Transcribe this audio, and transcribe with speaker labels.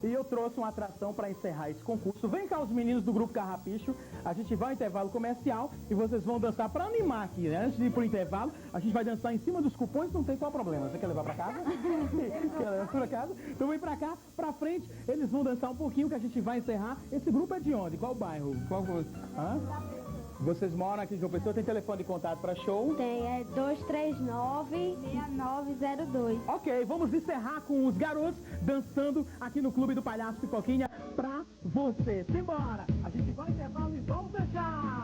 Speaker 1: E eu trouxe uma atração para encerrar esse concurso. Vem cá os meninos do grupo Carrapicho, a gente vai ao intervalo comercial e vocês vão dançar para animar aqui, né? Antes de ir pro intervalo, a gente vai dançar em cima dos cupons, não tem qual problema. Você quer levar para casa? Quer levar para casa? Então vem para cá, para frente, eles vão dançar um pouquinho que a gente vai encerrar. Esse grupo é de onde? Qual bairro? Qual... Hã? Vocês moram aqui em João Pessoa, tem telefone de contato para show?
Speaker 2: Tem, é 239-6902.
Speaker 1: Ok, vamos encerrar com os garotos dançando aqui no Clube do Palhaço Pipoquinha pra você. Simbora! A gente vai intervalo e vamos fechar!